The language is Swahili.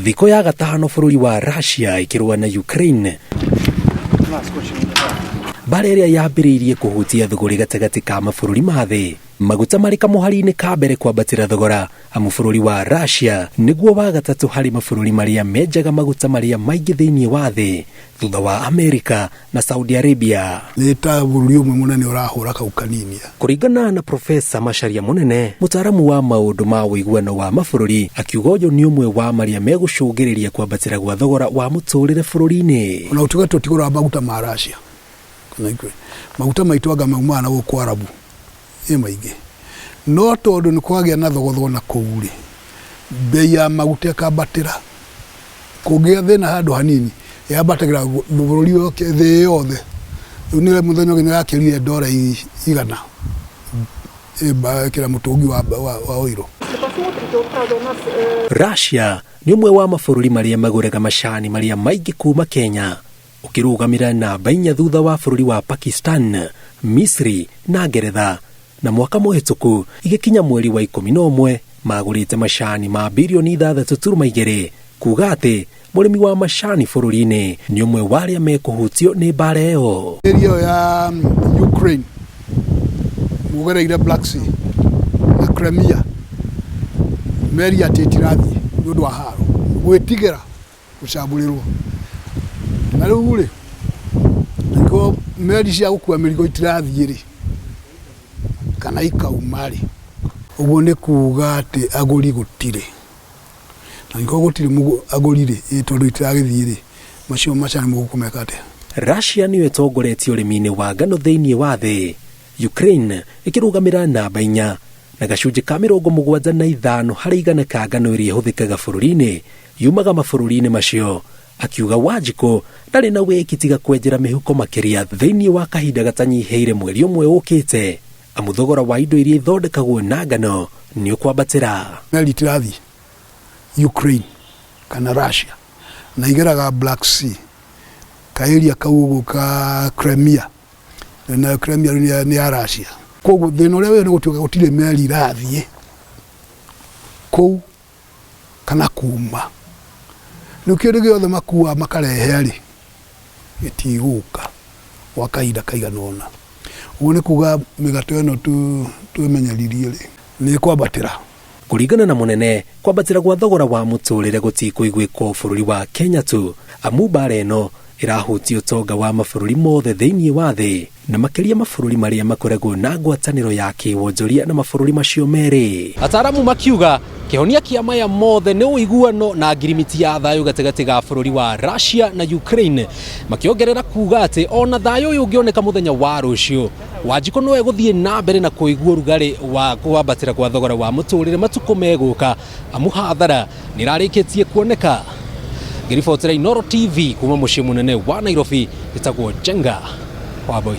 Thiko ya gatano bũrũri wa Russia ikĩrũa na Ukraine. Mbara ĩrĩa yambĩrĩirie kũhutia thogora gatagatĩ ka mabũrũri ma thĩ. Maguta marĩ kamũhari-inĩ ka mbere kwambatĩra thogora, amu bũrũri wa Russia nĩguo wa gatatũ harĩ mabũrũri marĩa menjaga maguta marĩa maingĩ thĩinĩ wa thĩ, thutha wa Amerika na Saudi Arabia. Nĩta bũrũri ũmwe mũnene ũrahũra kau kanini. Kũringana na Profesa Macharia Munene, mũtaaramu wa maũndũ ma ũiguano wa mabũrũri, akiuga ũyũ nĩ ũmwe wa marĩa megũcũngĩrĩria kwambatĩra gwa thogora wa mũtũrĩre bũrũri-inĩ. Ona ũtuga tũtigũra maguta ma Russia. Maguta maitũ anga maumana gũkũ Arabu maingĩ, no tondũ nĩ kwagĩa na thogotho na kũu-rĩ, bei ya maguta ĩkambatĩra. Kũngĩgĩa thĩna handũ hanini yambatagĩra bũrũri wothe thĩ yothe. Rĩu nĩ mũthenya ũngĩ nĩgakĩrire ndora igana kĩra mũtũngi wa oiro. Russia nĩ ũmwe wa mabũrũri marĩa magũraga macani marĩa maingĩ kuma Kenya, ũkĩrũgamĩrĩra namba 4 thutha wa bũrũri wa Pakistan, Misri na Ngeretha. Na mwaka mũhĩtũku igĩkinya mweri wa 11 magũrĩte macani ma birioni 6.2, kuga atĩ mũrĩmi wa macani bũrũri-inĩ nĩ ũmwe wa arĩa mekũhutio nĩ mbara ĩyo. Area ya Ukraine mũgereire Black Sea na Crimea meri atĩ itirathiĩ nĩ ũndũ wa haro gwĩtigĩra gũcambũrĩrwo. Na rĩu-rĩ nĩko meri cia gũkua mĩrigo itirathiĩ-rĩ kana ikauma-rĩ, ũguo nĩ kuga atĩ agũri gũtirĩ. Na nĩko gũtirĩ agũri-rĩ tondũ itiragĩthiĩ-rĩ, macio macani mũgũkũmeka atĩa? Russia nĩyo ĩtongoretie ũrĩmi-inĩ wa ngano thĩinĩ wa thĩ, Ukraine ĩkĩrũgamĩrĩra namba 4 na gacunjĩ ka 75 harĩ 100 ka ngano ĩrĩa ĩhũthĩkaga bũrũri-inĩ yumaga mabũrũri-inĩ macio. Akiuga Wanjikũ ndarĩ na wĩki tiga kwenjera mĩhuko makĩria thĩinĩ wa kahinda gatanyihĩire mweri ũmwe ũkĩte, amu thogora wa indo iria ithondekagwo na ngano nĩ ũkwambatĩra. Meri itirathiĩ Ukraine kana Russia na igeraga Black Sea ka area kau ka Crimea na Crimea nĩ ya Russia. Koguo thĩna ũrĩa wĩ nĩ gũtuĩka gũtirĩ meri irathiĩ kũu kana kuma. Rĩu kĩndũ gĩothe makua makarehe-rĩ gĩtigũka gwa kahinda kaigana ũna. Ũguo nĩ kuga mĩgato ĩno twĩmenyeririe-rĩ nĩ kwambatĩra. Kũringana na Munene, kwambatĩra gwa thogora wa mũtũrĩre gũtikũiguĩkwo bũrũri wa Kenya tu, amu mbara ĩno ĩrahutia ũtonga wa mabũrũri mothe thĩinĩ wa thĩ, na makĩria mabũrũri marĩa makoragwo na ngwatanĩro ya kĩwonjoria na mabũrũri macio merĩ. Ataaramu makiuga kĩhonia kĩa maya mothe nĩ ũiguano na ngirimiti ya thayũ gatagatĩ ga bũrũri wa Russia na Ukraine, makĩongerera kuga atĩ ona thayũ ũyũ ũngĩoneka mũthenya wa rũciũ, Wanjikũ no egũthiĩ na mbere na kũigua ũrugarĩ wa kwambatĩra kwa thogora wa mũtũrĩre matukũ megũka, amu hathara nĩ ĩrarĩkĩtie kuoneka. Ngĩribotera Inooro TV kuma mũciĩ mũnene wa Nairobi, njĩtagwo Jenga Wambui.